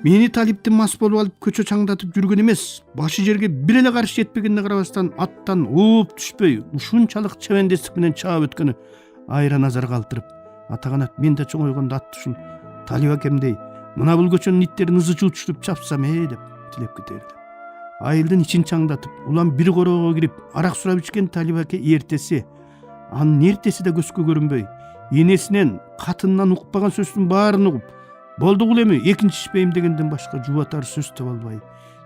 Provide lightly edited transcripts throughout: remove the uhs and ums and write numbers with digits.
Мени Талиптин мас болуп алып көчө чаңдатып жүргөн эмес, башы жерге бир эле каршы жетпегенине карабастан аттан ууп түшпөй ушунчалык чебендестик менен чаап өткөнү айра назар калтырып, атаганат мен да чоңойгондо атты ушул Талип акемдей мына бул көчөнүн иттерин ызы чуучуп чапсам деп тилеп кетерди. Айылдын ичин чаңдатып, улам бир короого кирип арак сурап ичкен Талип аке эртеси, анын эртеси да көзгө көрүнбөй, энесинен, катынынан укпаган сөздүн баарын угуп, болду бул эми экинчи ичпейм дегенден башка жубатар сөз таба албай,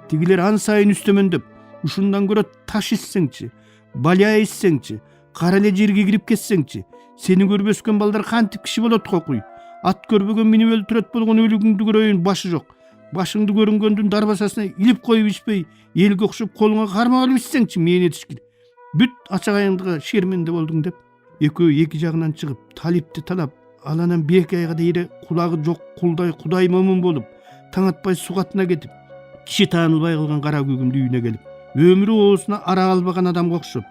тигилер ан сайын үстөмөндөп, ушундан көрө таш ичсеңчи, баля ичсеңчи, кара эле жерге кирип кетсеңчи, сени көрүп өскөн балдар кантип киши болот кокуй, ат көрбөгөн минип өлтүрөт болгон өлүгүңдү көрөйүн, башы жок, башыңды көрүнгөндүн дарбасасына илип коюп ичпей, элге окшоп колуңа кармап алып ичсеңчи, мээне тишкил, бүт ачагайыңдыга шерменде болдуң деп, экөө эки жагынан чыгып, Талипти талап, ал анан бийек айга дейре кулагы жок кулдай Кудай момун болуп, таң атпай сугатына кетип, киши таанылбай калган кара көгүмдү үйүнө келип, өмүрү оозуна ара албаган адамга окшоп,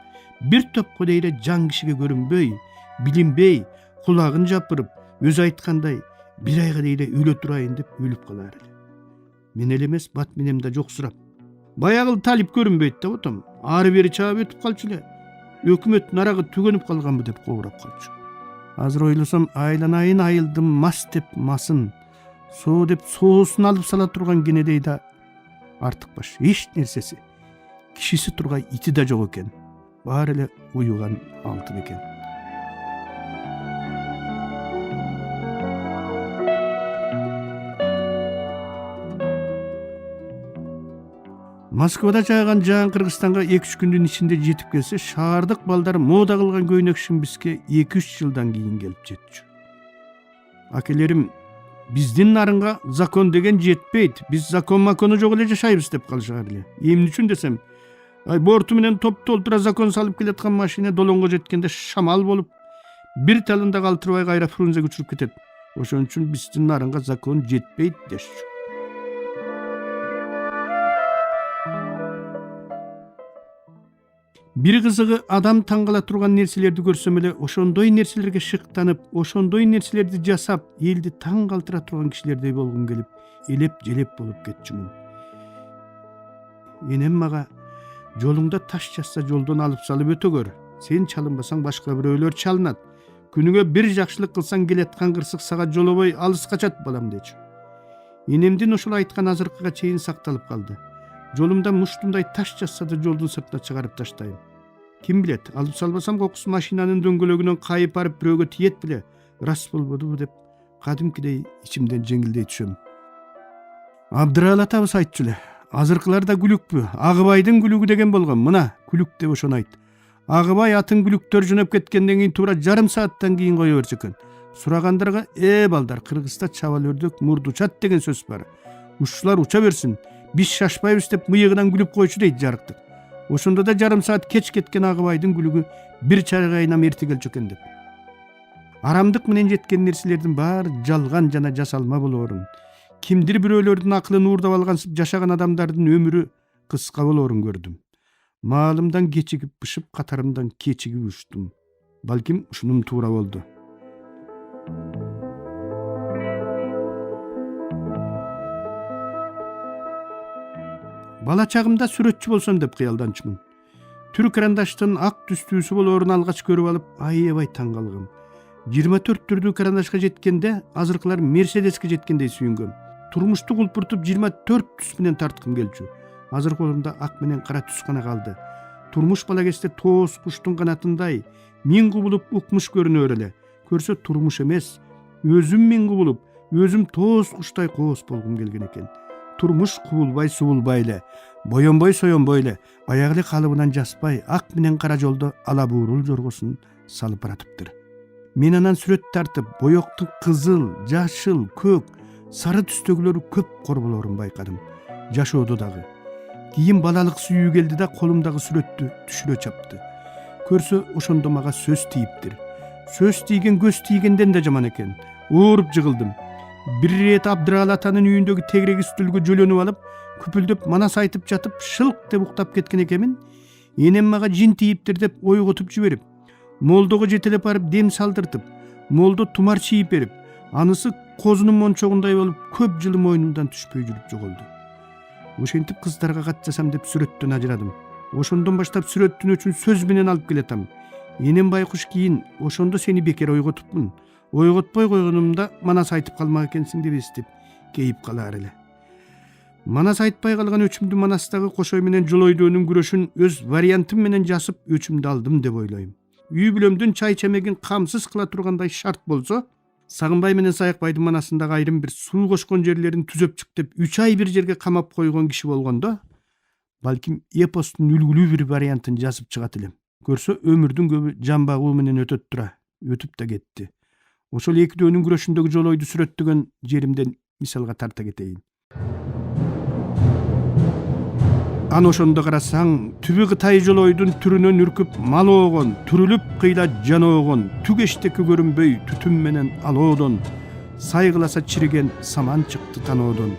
бир топко дейре жан кишиге көрүнбөй, билинбей, кулагын жапырып, өзү айткандай, бир айга дейре өлө турайын деп өлүп калар эле. Мен эле эмес, бат менен да жоксурап. Баягы Талип көрүнбөйт деп отом, ары бери чаап өтүп калчу эле. Өкмөттүн арагы түгөнүп калганбы деп коорап калчу. Азыр ойлосом, айланайын айылдым мас деп масын, соо деп соосун алып сала турган кенедей да артык баш эч нерсеси, кишиси тургай ити да жок экен. Баары эле уюган алтын экен. Москвада жааган жаан Кыргызстанга 2-3 күндүн ичинде жетип келсе, шаардык балдар мода кылган көйнөк шимбиске 2-3 жылдан кийин келип жетчү. Акелерим, биздин нарынга закон деген жетпейт, биз закон жок эле жашайбыз деп калышар эле. Эмне үчүн десем, борту менен топ толтура закон салып келаткан машина долонго жеткенде шамал болуп, бир талында калтырбай кайра Фрунзеге учуруп кетет. Ошон үчүн биздин нарынга закон жетпейт дешчү. Бир кызыгы, адам таң кала турган нерселерди көрсөм эле ошондой нерселерге шыктанып, ошондой нерселерди жасап, элди таң калтыра турган кишилердей болгум келип, элеп-желеп болуп кетчүмүн. Энем мага, жолуңда таш жатса жолдон алып салып өтө көр. Сен чалынбасаң башка бирөөлөр чалынат. Күнүгө бир жакшылык кылсаң келаткан кырсык сага жолобой алыс качат балам дечү. Энемдин ошол айткан азыркыга чейин сакталып калды. Жолумда муштундай таш жатса да жолдун сыртына чыгарып таштайм. Ким билет, алып салбасам кокусу машинанын дөңгөлөгүнөн кайып барып бирөөгө тиет беле, рас болбодубу деп кадимкидей ичимден жеңилдей түшөм. Абдырал атабыз айтчу эле, азыркылар да күлүкпү, Агыбайдын күлүгү деген болгон, мына күлүк деп ошону айт. Агыбай атын күлүктөр жөнөп кеткенден кийин туура жарым сааттан кийин кое берчү экен. Сурагандарга, балдар, Кыргызда чабал өрдөк мурду учат деген сөз бар. Ушулар уча берсин, биз шашпайбыз деп мыйыгынан күлүп койчу дейт жарыктык. Ошондо да жарым саат кеч кеткен Агыбайдын күлүгү бир чаргайынан эрте келчү экен деп. Арамдык менен жеткен нерселердин баары жалган жана жасалма болоорун, кимдир бирөөлөрдүн акылын уурдап алгансып жашаган адамдардын өмүрү кыска болоорун көрдүм. Маалымдан кечигип бышып, катарымдан кечигип учтум. Балким ушунум туура болду. Бала чагымда сүрөтчү болсом деп кыялданчумун. Түрк карандаштын ак түстүүсү болоорун алгач көрүп алып, аябай таң калгам. 24 түрдүү карандашка жеткенде, азыркылар Мерседеске жеткендей сүйүнгөм. Турмушту кулпуртуп 24 түс менен тарткым келчү. Азыр колумда ак менен кара түс гана калды. Турмуш бала кезде тооз куштун канатындай миң кубулуп укмуш көрүнөр эле. Көрсө турмуш эмес, өзүм миң кубулуп, өзүм тооз куштай кооз болгум келген экен. Турмуш кубулбай субулбай эле, боёнбой соёнбой эле, баягы эле калыбынан жаспай, ак менен кара жолдо ала буурул жоргосун салып баратыптыр. Мен анан сүрөт тартып, боёктун кызыл, жашыл, көк, сары түстөгүлөрү көп корболорун байкадым. Жашоодо дагы. Кийин балалык сүйүү келди да колумдагы сүрөттү түшүрө чапты. Көрсө ошондо мага сөз тийиптир. Сөз тийген көз тийгенден да жаман экен. Ооруп жыгылдым. Бир ирет Абдырал атанын үйүндөгү тегерек үстүлгө жөлөнүп алып, күпүлдөп манас айтып жатып, шылк деп уктап кеткен экенмин. Энем мага жин тийиптир деп ойготуп жиберип, молдого жетелеп барып дем салдыртып, молдо тумар чийип берип, анысы козунун мончогундай болуп көп жылы мойнумдан түшпөй жүрүп жоголду. Ошентип кыздарга кат жасам деп сүрөттөн ажырадым. Ошондон баштап сүрөттүн үчүн сөз менен алып келатам. Энем байкуш кийин ошондо сени бекер ойготупмун. Ойготпой койгонумда манас айтып калмак экенсиң деп эстеп кейип калар эле. Манас айтпай калган өчүмдү манастагы кошой менен жолойдуунун күрөшүн өз вариантым менен жасып өчүмдү алдым деп ойлойм. Үй бүлөмдүн чай чемегин камсыз кыла тургандай шарт болсо, Сагынбай менен Саякбайдын манасындагы айрым бир суу кошкон жерлерин түзөп чык деп 3 ай бир жерге камап койгон киши болгондо, балким эпостун үлгүлүү бир вариантын жазып чыгат элем. Көрсө өмүрдүн көбү жан багуу менен өтөт тура, өтүп да кетти. Ошол экөөнүн күрөшүндөгү жолойду сүрөттөгөн жеримден мисалга тарта кетейин. Аны ошондо карасаң, түбү Кытай жолойдун түрүнөн үркүп малоогон, түрүлүп кыйла жаноогон, түгештеки көрүнбөй түтүн менен алоодон, сайгыласа чириген саман чыкты таноодон,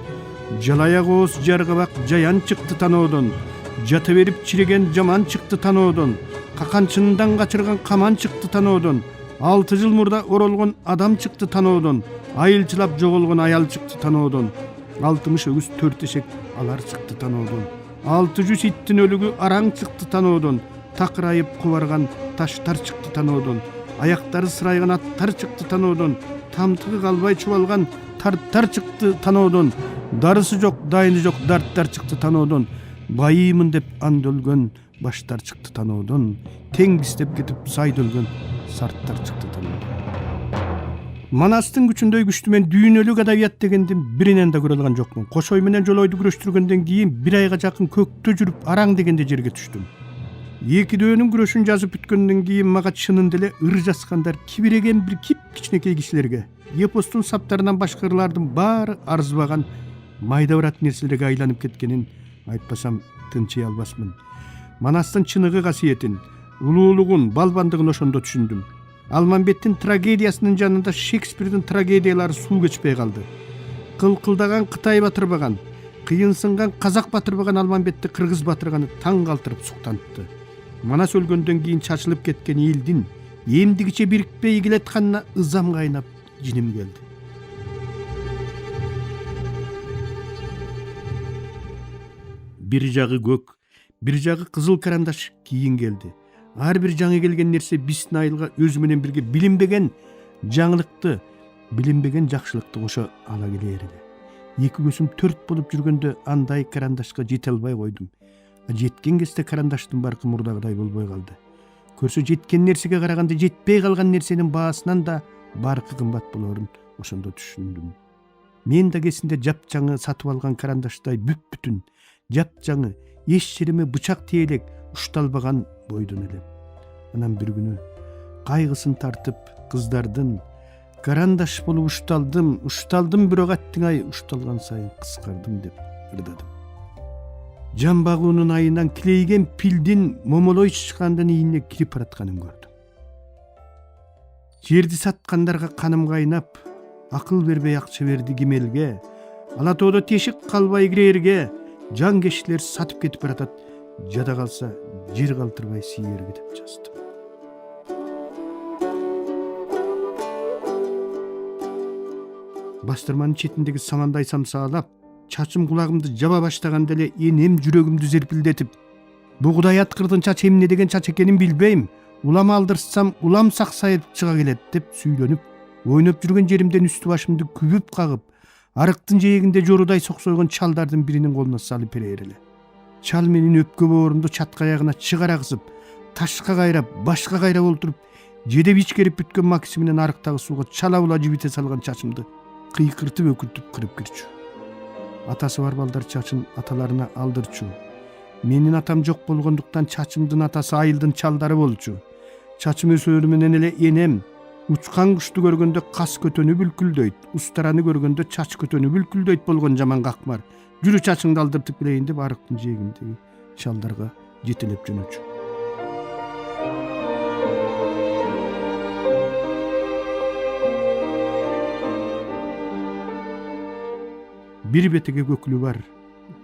жалаяк ооз жаргабак жаян чыкты таноодон, жата берип чириген жаман чыкты таноодон, каканчындан качырган каман чыкты таноодон, 6 жыл мурда оролгон адам чыкты таноодон, айылчылап жоголгон аял чыкты таноодон, 60 өгүз 4 эшек алар чыкты таноодон, 600 иттин өлүгү араң чыкты таноодон, такырайып кубарган таштар чыкты таноодон, аяктары сырайган аттар чыкты таноодон, тамтыгы калбай чубалган тарттар чыкты таноодон, дарысы жок, дайыны жок дарттар чыкты таноодон, байыймын деп анд өлгөн баштар чыкты таноодон, теңгистеп кетип сайда өлгөн сарттар чыкты таноодон. Манастын күчүндөй күчтүү мен дүйнөлүк адабият дегендин биринен да көрө алган жокмун. Кошой менен жолойду күрөштүргөндөн кийин 1 айга жакын көктө жүрүп араң дегенде жерге түштүм. Экидөөнүн күрөшүн жазып бүткөндөн кийин мага чынында эле ыр жазгандар кибиреген бир кичинекей кишилерге, эпостун саптарынан башкалардын баары арзыбаган майда барат нерселерге айланып кеткенин айтпасам тынчый албасмын. Манастын чыныгы касиетин, улуулугун, балбандыгын ошондо түшүндүм. Алмамбеттин трагедиясынын жанында Шекспирдин трагедиялары суу кечпей калды. Кылкылдаган Кытай батырбаган, кыйынсынган казак батырбаган Алмамбетти кыргыз батырганы таң калтырып суктантты. Манас өлгөндөн кийин чачылып кеткен элдин эмдигиче бирикпей игилетканына ызам кайнап жиним келди. Бир жагы көк, бир жагы кызыл карандаш кийин келди. Ар бир жаңы келген нерсе биздин айылга өзү менен бирге билинбеген жаңылыкты, билинбеген жакшылыкты кошо ала келер эле. Эки көзүм төрт болуп жүргөндө андай карандашка жете албай койдум. Жеткен кезде карандаштын баркы мурдагыдай болбой калды. Көрсө жеткен нерсеге караганда жетпей калган нерсенин баасынан да баркы кымбат болорун ошондо түшүндүм. Мен да кесинде жапжаңы сатып алган карандаштай бүт-бүтүн, жапжаңы, эч жериме бычак тиелек ушталбаган бойдон элем. Анан бир күнү кайгысын тартып кыздардын карандаш болуп ушталдым бирок аттиңай ушталган сайын кыскардым деп ырдадым. Жан багуунун айынан килейген пилдин момолой чычкандын ийине кирип баратканын көрдүм. Жерди саткандарга каным кайнап, акыл бербей акча берди кимелге, ала тоодо тешик калбай кирерге, жан кешилер сатып кетип баратат, жада калса жер калтырбай сийерге деп жаздым. Бастырманын четиндеги самандай самсаалап, чачым кулагымды жаба баштаганда эле энем жүрөгүмдү зерпилдетип, бу Кудай аткырдын чачы эмне деген чач экенин билбейм, улам алдырсам улам саксайып чыга келет деп сүйлөнүп, ойноп жүргөн жеримден үстү башымды күбүп кагып, арыктын жээгинде жорудай соксойгон чалдардын биринин колуна салып берер эле. Чал менин өпкө боорумду чатка аягына чыгара кысып, ташка кайрап, башка кайрап олтуруп, жедеп ичкерип бүткөн макси менен арыктагы сууга чала-була жибите салган чачымды кыйкыртып өкүлтүп кырып кирчү. Атасы бар балдар чачын аталарына алдырчу. Менин атам жок болгондуктан чачымдын атасы айылдын чалдары болчу. Чачым өсөрү менен эле энем учкан кушту көргөндө кас көтөнү бүлкүлдөйт, устараны көргөндө чач көтөнү бүлкүлдөйт болгон жаман какмар. Жүрү чачыңды алдыртып келейин деп арыктын жээгиндеги чалдарга жетелеп жөнөчү. Бир бетеге көкүлү бар,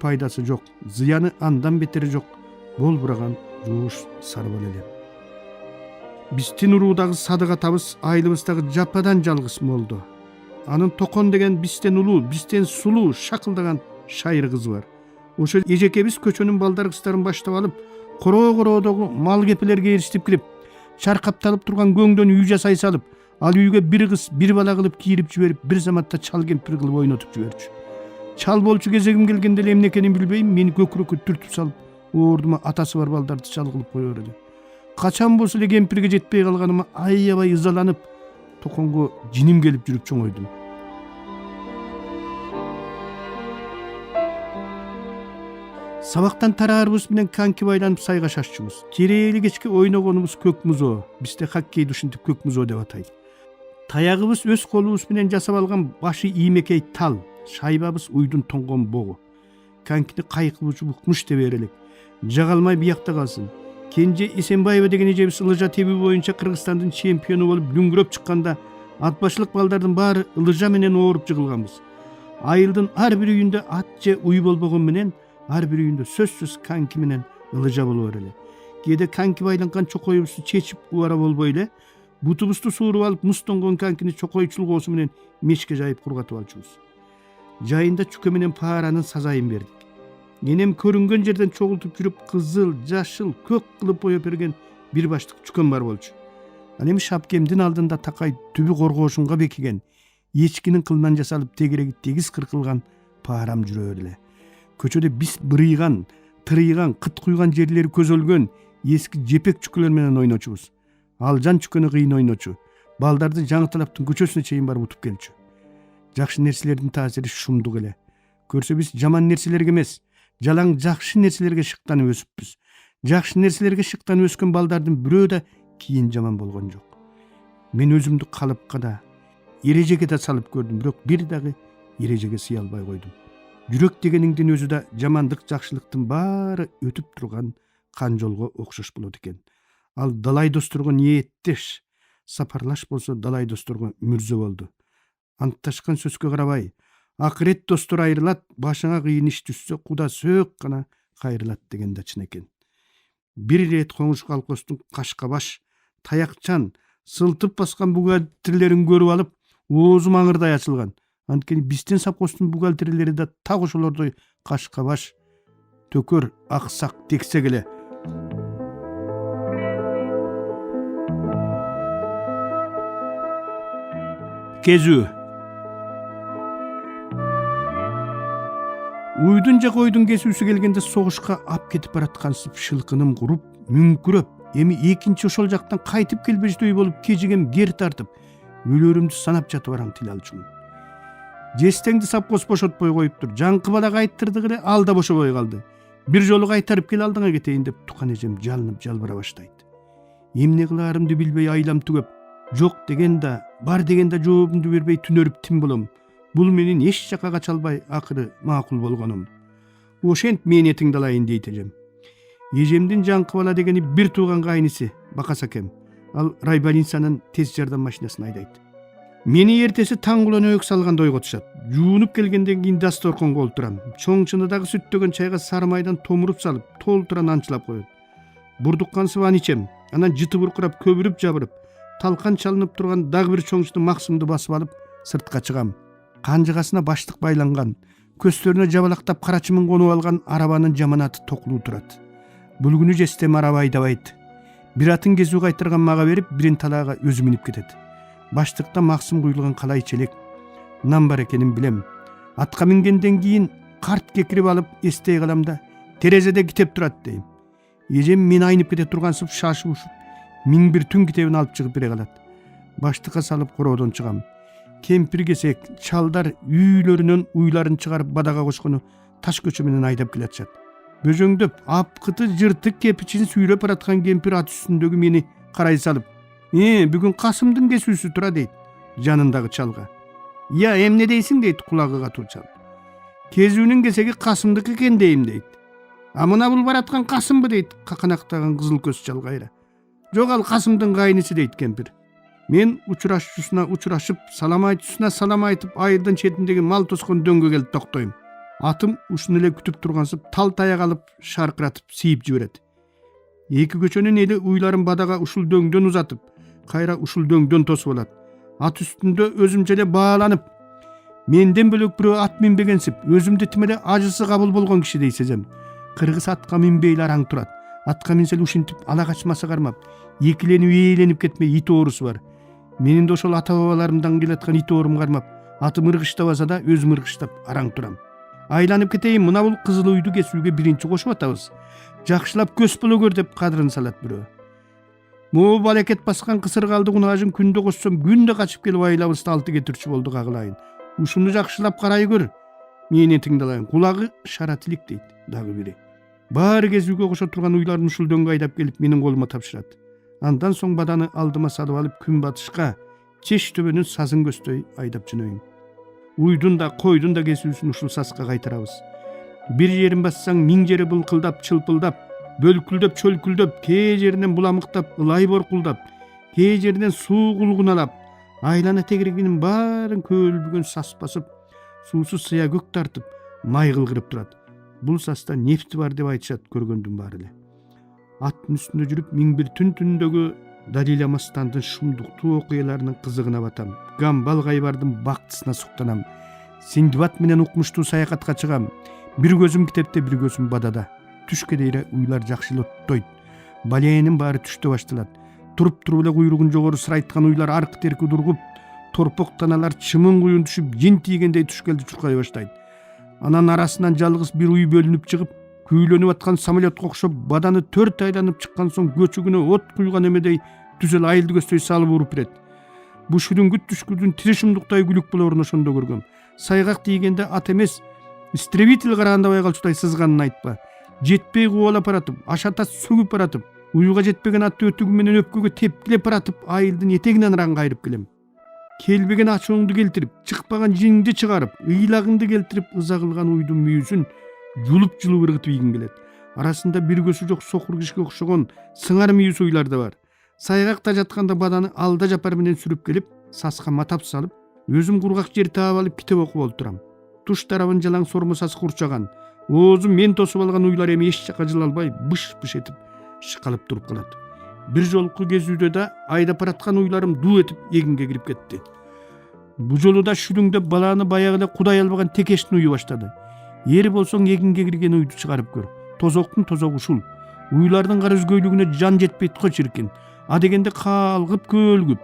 пайдасы жок, зыяны андан бетери жок, болбураган жууш сарбал элем. Биздин уруудагы садык атабыз айылыбыздагы жападан жалгыз молдо. Анын Токон деген бистен улуу, бистен сулуу, шакылдаган шайыр кызы бар. Ошо эжекебиз көчөнүн балдар кыздарын баштап алып, короо-короодогу мал кепелерге эриштип кирип, чаркапталып турган көңдөн үй жасай салып, ал үйгө бир кыз, бир бала кылып кийирип жиберип, бир заматта чал кемпир кылып ойнотуп жиберчү. Чал болчу кезегим келгенде эле эмне экенин билбейм, мени көкүрөккө түртүп салып, ордума атасы бар балдарды чал кылып кое берди. Качан болсо эле кемпирге жетпей калганыма аябай ызаланып, Токонго жиним келип жүрүп чоңойдум. Сабактан тараарыбыз менен коньки байланып сайга шашчубуз. Терээли кечке ойногонубуз көк музоо. Бизде хоккейди ушинтип көк музоо деп атайт. Таягыбыз өз колубуз менен жасап алган башы иймекей тал, шайбабыз уйдун тоңгон богу. Конькини кайкыбычу укмуш деп берелик. Жагалмай биякта калсын. Кенже Эсенбаева деген эжебиз ылыжа тебүү боюнча Кыргызстандын чемпиону болуп дүңгүрөп чыкканда атбашылык балдардын баары ылыжа менен ооруп жыгылганбыз. Айылдын ар бир үйүндө ат же уй болбогон менен ар бир үйүндө сөзсүз коньки менен ылыжа боло берели. Кээде коньки байланган чокойубузду чечип убара болбой эле бутубузду сууруп алып муз тоңгон конькини чокой чулгоосу менен мешке жайып кургатып алчубуз. Жайында чүкө менен пааранын сазайын бердик. Энем көрүнгөн жерден чогултуп жүрүп кызыл, жашыл, көк кылып боеп берген бир баштык чүкөм бар болчу. Ал эми шапкемдин алдында такай түбү коргоошунга бекиген, эчкинин кылынан жасалып тегереги тегиз кыркылган паарам жүрө эле. Көчөдө биз бырыйган, тырыйган, кыт куйган жерлери көзөлгөн эски жепек чүкөлөр менен ойночубуз. Алжан чүкөнү кыйын ойночу. Балдарды жаңы талаптын көчөсүнө чейин барып утуп келчү. Жакшы нерселердин таасири шумдук эле. Көрсө биз жаман нерселерге эмес, жалаң жакшы нерселерге шыктанып өсүппүз. Жакшы нерселерге шыктанып өскөн балдардын бирөө да кийин жаман болгон жок. Мен өзүмдү калыпка да, эрежеге да салып көрдүм, бирок бир дагы эрежеге сыя албай койдум. Жүрөк дегениңдин өзү да жамандык жакшылыктын баары өтүп турган кан жолго окшош болот экен. Ал далай досторго ниеттеш, сапарлаш болсо далай досторго мүрзө болду. Антташкан сөзгө карабай, акырет достор айрылат, башыңа кыйын иш түшсө куда сөөк гана кайрылат деген да чын экен. Бир ирет коңуш калкостун кашка баш, таякчан, сылтып баскан бухгалтерлерин көрүп алып, оозум аңырдай ачылган. Анткени биздин совхоздун бухгалтерлери да так ошолордой кашка баш, төкөр, аксак, тексек эле. Кезүү. Уйдун же койдун кесүүсү келгенде согушка ап кетип бараткансып шылкыным куруп, мүңкүрөп, эми экинчи ошол жактан кайтып келбештей болуп кежигем гер тартып, өлөрүмдү санап жатып барам тил алчумун. Жестеңди совхоз бошотпой коюптур. Жаңкы бала кайттырдык эле, ал да бошобой калды. Бир жолу кайтарып кел алдыңа кетейин деп тукан эжем жалынып жалбыра баштайт. Эмне кылаарымды билбей айлам түгөп, жок деген да, бар деген да жообумду бербей түнөрүп тим болом. Бул менин эч жакка кача албай акыры макул болгонум. Ошент мээнетиңди алайын дейт эжем. Эжемдин жаңкы бала дегени бир тууган кайниси, Бакас акем. Ал райбольницанын тез жардам машинасын айдайт. Мени эртеси таң кулан өйк салганда ойготушат. Жуунуп келгенден кийин дасторконго олтурам. Чоң чыныдагы сүттөгөн чайга сары майдан томуруп салып, толтура нанчылап коет. Бурдуккан сыбан ичем. Анан жыты буркурап, көбүрүп жабырып, талкан чалынып турган дагы бир чоңчуду максымды басып алып, сыртка чыгам. Канжыгасына баштык байланган, көстөрүнө жабалактап карачымын конуп алган арабанын жаманаты токлуу турат. Бул күнү жестем араба айдабайт. Бир атын кезүү кайтырган мага берип, бирин талаага өзү минип кетет. Баштыкта максым куйулган калай челек, нан бар экенин билем. Атка мингенден кийин карт кекирип алып эстей калам да, терезеде китеп турат дейм. Эжем мен айнып кете тургансып шашып ушуп, 1001 түн китебин алып чыгып бере калат. Баштыкка салып короодон чыгам. Кемпир кесек, чалдар үйлөрүнөн уйларын чыгарып бадага кошкону таш көчө менен айдап келатышат. Бөжөңдөп, апкыты жыртык кепичин сүйрөп бараткан кемпир ат үстүндөгү мени карай салып, бүгүн Касымдын кесүүсү тура дейт жанындагы чалга. Я эмне дейсиң дейт кулагы катуу чал. Кезүүнүн кесеги Касымдыкы экен дейм дейт. А мына бул бараткан Касымбы дейт каканактаган кызыл көз чал кайра. Жок, ал Касымдын кайнысы дейт кемпир. Мен учурашчусуна учурашып, салам айтчусуна салам айтып, айылдын четиндеги мал тоскон дөңгө келип токтойм. Атым ушуну эле күтүп тургансып, тал таяк алып шаркыратып сийип жиберет. Эки көчөнүн эли уйларын бадага ушул дөңдөн узатып, кайра ушул дөңдөн тосуп алат. Ат үстүндө өзүмчө эле бааланып, Menden bölök bирөө ат минбегенсип, өзүмдү тим эле ажысы кабыл болгон кишидей сезем. Кыргыз атка минбейли араң турат. Атка минсел ушинтип ала качмасы кармап, экиленип ээленип кетмей ит оорусу бар. Менин да ошол ата бабаларымдан келаткан ит оорум кармап, атым ыргыштабаса да өзүм ыргыштап араң турам. Айланып кетейин, мына бул кызыл үйдү кесүүгө биринчи кошуп атабыз. Жакшылап көз боло көр деп кадырын салат бирөө. Могу балекет баскан кысыргалды кунаажын күндө кочсом күндө качып келип айлабызды алты кетирчү болду кагылайын. Ушуну жакшылап карай көр. Мени тыңдалайын. Кулагы шара тилик дейт дагы бири. Баары кезүүгө кошо турган уйларын ушул дөңгө айдап келип менин колума тапшырат. Андан соң баданы алдыма салып алып күн батышка чеш төбөнүн сазын көздөй айдап жөнөйүн. Уйдун да койдун да кесүүсүн ушул саска кайтарабыз. Бир жерин бассаң миң жери былкылдап, чылпылдап, бөлкүлдөп, чөлкүлдөп, кээ жеринен буламыктап, ылай боркулдап, кээ жеринен суу кулгуналап, айлана тегерегинин баарын көлбүгөн сас басып, суусу сыя көк тартып, май кылгырып турат. Бул саста нефти бар деп айтышат көргөндүн баары эле. Аттын үстүндө жүрүп миң бир түн түндөгү Далиля Мастандын шумдуктуу окуяларынын кызыгына батам. Гамбал Кайбардын бактысына суктанам. Синдбад менен укмуштуу саякатка чыгам. Бир көзүм китепте, бир көзүм бадада. Түшкө дейре уйлар жакшылоттойт. Баленин баары түштө башталат. Туруп эле куйругун жогору сырайткан уйлар аркы терки удургуп, торпок таналар чымын куюн түшүп, жин тийгендей түшкөлдү чуркай баштайт. Анан арасынан жалгыз бир уй бөлүнүп чыгып, күйлөнүп аткан самолетко окшоп баданы 4 айланып чыккан соң көчүгүнө от куйган эмедей түзөл айылды көздөй салып уруп берет. Бу шүрүнгүт түшкүдүн тиришимдуктай күлүк болорун ошондо көргөм. Сайгак тийгенде ат эмес, истребитель караганда байгалчудай сызганын айтпа. Жетпей кубалап баратып, ашатат сөгүп баратып, уюга жетпеген атты өтүгү менен өпкөгө тепкилеп баратып, айылдын этегинен араң кайрып келем. Келбеген ачууңду келтирип, чыкпаган жиңди чыгарып, ыйлагыңды келтирип, ыза кылган уйдун мүйүзүн жулуп ыргытып ийгиң келет. Арасында бир көзү жок сокур кишиге окшогон сыңар мүйүз уйлар да бар. Сайгакта жатканда баданы алда жапар менен сүрүп келип, саска матап салып, өзүм кургак жер таап алып китеп окуп олтурам. Туш тарабын жалаң сормосас курчаган, оозун мен тосуп алган уйлар эми эч жака жыла албай быш-быш этип шыкалып туруп калат. Бир жолку кезүүдө да айдап бараткан уйларым дуу этип эгинге кирип кетти. Бу жолу да шүрүңдөп баланы баягы эле кудай албаган текештин уйу баштады. Эр болсоң эгинге кирген уйду чыгарып көр. Тозоктун тозогу ушул. Уйлардын кара үзгөйлүгүнө жан жетпейт го чиркин. А дегенде калгып көлгүп,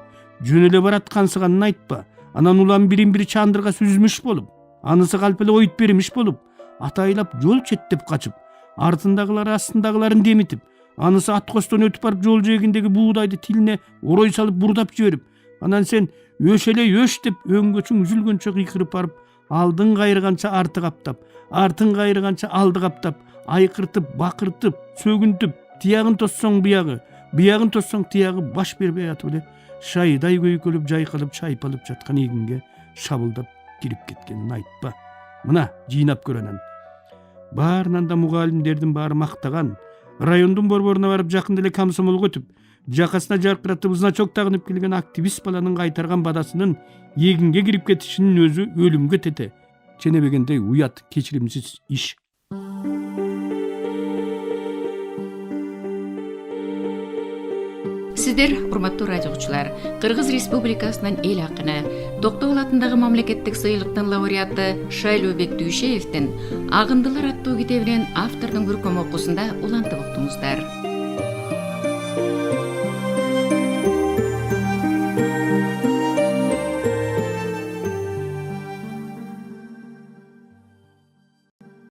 жөн эле бараткансыганын айтпа. Анан улам бирин-бири чандырга сүзмүш болуп, анысы калп эле ойуп бермиш болуп, атайлап жол четтеп качып, артындагылар астындагыларын демитип, анысы ат костон өтүп барып жол жээгиндеги буудайды тилине орой салып бурдап жиберип, анан сен өш эле өш деп өңгөчүң үзүлгөнчө кыйкырып барып, алдын кайрыганча арты каптап, артын кайрыганча алды каптап, айкыртып, бакыртып, сөгүнтүп, тиягын тоссоң буягы, буягын тоссоң тиягы баш бербей атып эле шайдай көйкөлүп, жайкалып, чайпалып жаткан эгинге шабылдап кирип кеткенин айтпа. Мына жыйнап көр анан. Баарынан да мугалимдердин баары мактаган, райондун борборуна барып жакында эле комсомолго өтүп, жакасына жаркыратып значок тагынып келген активист баланын кайтарган бадасынын эгинге кирип кетишинин өзү өлүмгө тете. Ченебегендей уят, кечиримсиз иш. Сиздер, урматтуу радио угуучулар, Кыргыз Республикасынын эл акыны, Токтогул атындагы мамлекеттик сыйлыктын лауреаты Шайлообек Дүйшеевдин Агындылар аттуу китебинен автордун көркөм окуусунда улантып уктуңуздар.